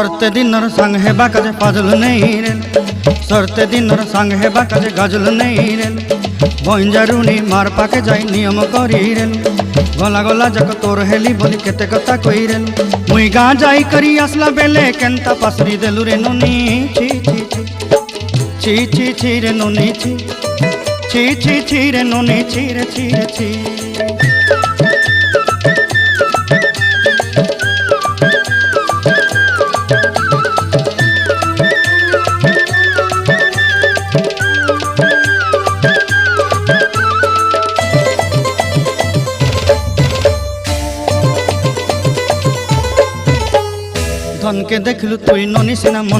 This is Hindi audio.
सरते दिनर संग हेबा काजे फाजल नहीं रेल सरते दिनर संग हेबा काजे गाजल नहीं रेल बंजारुनी मार पाके जाई नियम करी रेल गला गला जक तोर हेली बोली केते कथा कई रेल मुई गा जाई करी आसला बेले केंता पासरी देलु रे नोनी छी छी छी छी छी रे नोनी छी छी छी छी रे नोनी छी रे छी रे छी धन के देखलु तुई ननी सिना मन